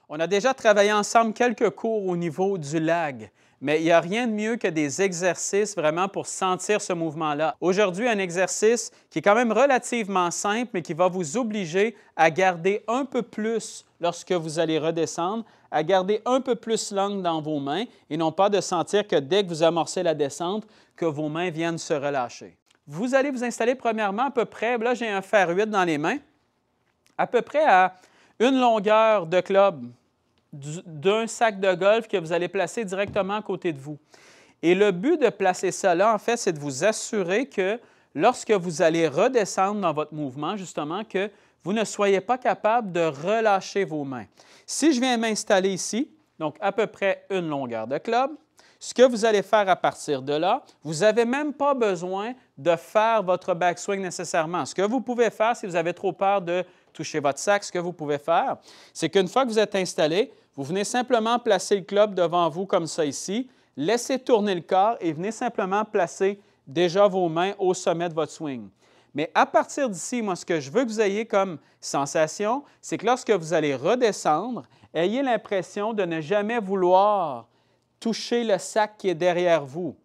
On a déjà travaillé ensemble quelques cours au niveau du lag, mais il n'y a rien de mieux que des exercices vraiment pour sentir ce mouvement-là. Aujourd'hui, un exercice qui est quand même relativement simple, mais qui va vous obliger à garder un peu plus lorsque vous allez redescendre, à garder un peu plus l'angle dans vos mains et non pas de sentir que dès que vous amorcez la descente, que vos mains viennent se relâcher. Vous allez vous installer premièrement à peu près, là j'ai un fer 8 dans les mains, à peu près à une longueur de club d'un sac de golf que vous allez placer directement à côté de vous. Et le but de placer ça là, en fait, c'est de vous assurer que lorsque vous allez redescendre dans votre mouvement, justement, que vous ne soyez pas capable de relâcher vos mains. Si je viens m'installer ici, donc à peu près une longueur de club, ce que vous allez faire à partir de là, vous n'avez même pas besoin de faire votre backswing nécessairement. Ce que vous pouvez faire, si vous avez trop peur de toucher votre sac, ce que vous pouvez faire, c'est qu'une fois que vous êtes installé, vous venez simplement placer le club devant vous comme ça ici, laissez tourner le corps et venez simplement placer déjà vos mains au sommet de votre swing. Mais à partir d'ici, moi, ce que je veux que vous ayez comme sensation, c'est que lorsque vous allez redescendre, ayez l'impression de ne jamais vouloir toucher le sac qui est derrière vous.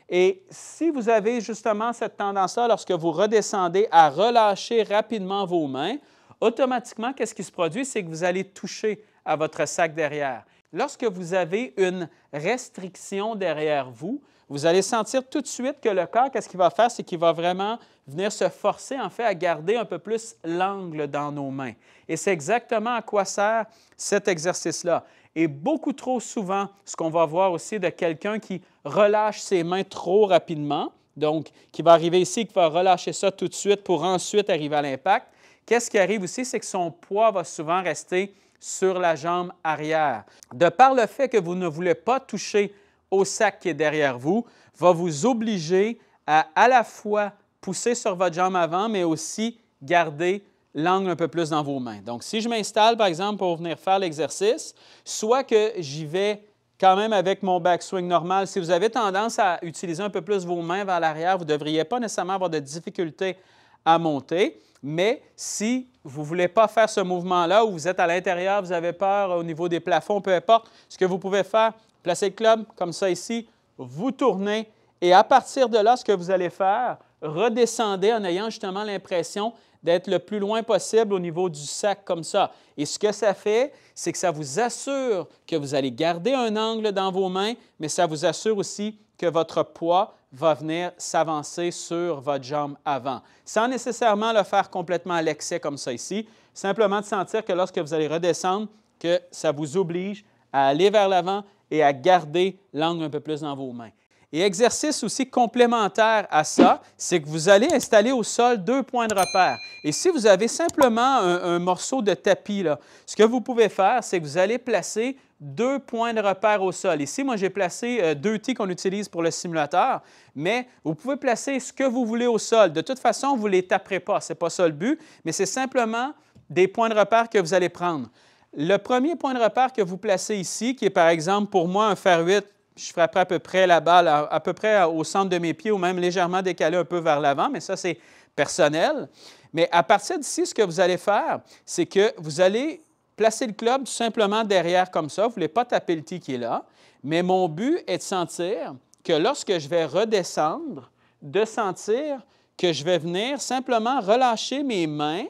Et si vous avez justement cette tendance-là, lorsque vous redescendez, à relâcher rapidement vos mains, automatiquement, qu'est-ce qui se produit? C'est que vous allez toucher à votre sac derrière. Lorsque vous avez une restriction derrière vous, vous allez sentir tout de suite que le corps, qu'est-ce qu'il va faire? C'est qu'il va vraiment venir se forcer, en fait, à garder un peu plus l'angle dans nos mains. Et c'est exactement à quoi sert cet exercice-là. Et beaucoup trop souvent, ce qu'on va voir aussi de quelqu'un qui relâche ses mains trop rapidement, donc qui va arriver ici, qui va relâcher ça tout de suite pour ensuite arriver à l'impact, qu'est-ce qui arrive aussi? C'est que son poids va souvent rester sur la jambe arrière. De par le fait que vous ne voulez pas toucher au sac qui est derrière vous, va vous obliger à la fois pousser sur votre jambe avant, mais aussi garder l'angle un peu plus dans vos mains. Donc, si je m'installe, par exemple, pour venir faire l'exercice, soit que j'y vais quand même avec mon backswing normal. Si vous avez tendance à utiliser un peu plus vos mains vers l'arrière, vous ne devriez pas nécessairement avoir de difficulté à monter. Mais si vous ne voulez pas faire ce mouvement-là, ou vous êtes à l'intérieur, vous avez peur au niveau des plafonds, peu importe, ce que vous pouvez faire, placez le club comme ça ici, vous tournez et à partir de là, ce que vous allez faire, redescendez en ayant justement l'impression d'être le plus loin possible au niveau du sac comme ça. Et ce que ça fait, c'est que ça vous assure que vous allez garder un angle dans vos mains, mais ça vous assure aussi que votre poids va venir s'avancer sur votre jambe avant, sans nécessairement le faire complètement à l'excès comme ça ici, simplement de sentir que lorsque vous allez redescendre, que ça vous oblige à aller vers l'avant et à garder l'angle un peu plus dans vos mains. Et exercice aussi complémentaire à ça, c'est que vous allez installer au sol 2 points de repère. Et si vous avez simplement un morceau de tapis, là, ce que vous pouvez faire, c'est que vous allez placer 2 points de repère au sol. Ici, moi, j'ai placé 2 T qu'on utilise pour le simulateur, mais vous pouvez placer ce que vous voulez au sol. De toute façon, vous ne les taperez pas, ce n'est pas ça le but, mais c'est simplement des points de repère que vous allez prendre. Le premier point de repère que vous placez ici, qui est par exemple pour moi un fer 8, je frapperai à peu près la balle à peu près au centre de mes pieds ou même légèrement décalé un peu vers l'avant, mais ça, c'est personnel. Mais à partir d'ici, ce que vous allez faire, c'est que vous allez placer le club tout simplement derrière comme ça. Vous ne voulez pas taper le tee qui est là, mais mon but est de sentir que lorsque je vais redescendre, de sentir que je vais venir simplement relâcher mes mains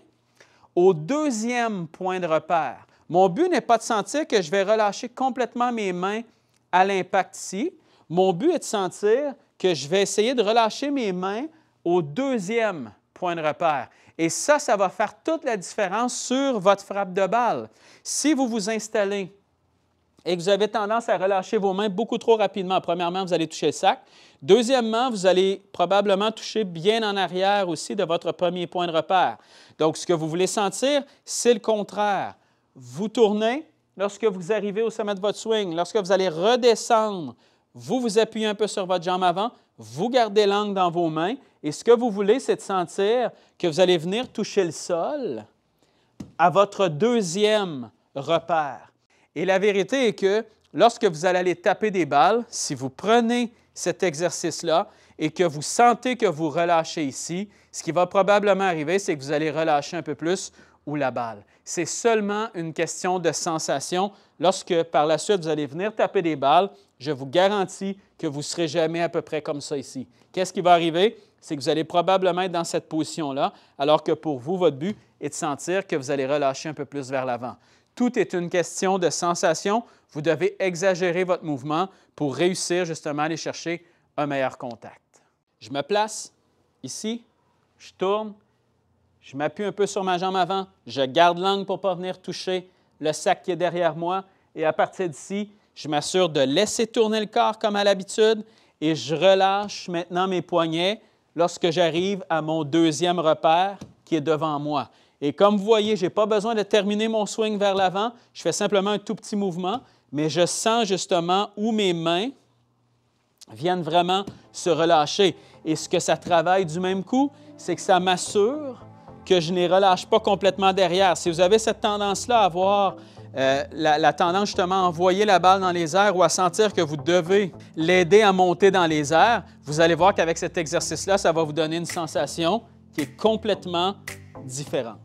au deuxième point de repère. Mon but n'est pas de sentir que je vais relâcher complètement mes mains à l'impact ici. Mon but est de sentir que je vais essayer de relâcher mes mains au deuxième point de repère. Et ça va faire toute la différence sur votre frappe de balle. Si vous vous installez et que vous avez tendance à relâcher vos mains beaucoup trop rapidement, premièrement, vous allez toucher le sac. Deuxièmement, vous allez probablement toucher bien en arrière aussi de votre premier point de repère. Donc, ce que vous voulez sentir, c'est le contraire. Vous tournez. Lorsque vous arrivez au sommet de votre swing, lorsque vous allez redescendre, vous vous appuyez un peu sur votre jambe avant, vous gardez l'angle dans vos mains et ce que vous voulez, c'est de sentir que vous allez venir toucher le sol à votre deuxième repère. Et la vérité est que lorsque vous allez aller taper des balles, si vous prenez cet exercice-là et que vous sentez que vous relâchez ici, ce qui va probablement arriver, c'est que vous allez relâcher un peu plus ou la balle. C'est seulement une question de sensation. Lorsque par la suite, vous allez venir taper des balles, je vous garantis que vous ne serez jamais à peu près comme ça ici. Qu'est-ce qui va arriver? C'est que vous allez probablement être dans cette position-là, alors que pour vous, votre but est de sentir que vous allez relâcher un peu plus vers l'avant. Tout est une question de sensation. Vous devez exagérer votre mouvement pour réussir justement à aller chercher un meilleur contact. Je me place ici, je tourne, je m'appuie un peu sur ma jambe avant, je garde l'angle pour ne pas venir toucher le sac qui est derrière moi et à partir d'ici, je m'assure de laisser tourner le corps comme à l'habitude et je relâche maintenant mes poignets lorsque j'arrive à mon deuxième repère qui est devant moi. Et comme vous voyez, je n'ai pas besoin de terminer mon swing vers l'avant, je fais simplement un tout petit mouvement, mais je sens justement où mes mains viennent vraiment se relâcher. Et ce que ça travaille du même coup, c'est que ça m'assure que je ne les relâche pas complètement derrière. Si vous avez cette tendance-là à avoir la tendance justement à envoyer la balle dans les airs ou à sentir que vous devez l'aider à monter dans les airs, vous allez voir qu'avec cet exercice-là, ça va vous donner une sensation qui est complètement différente.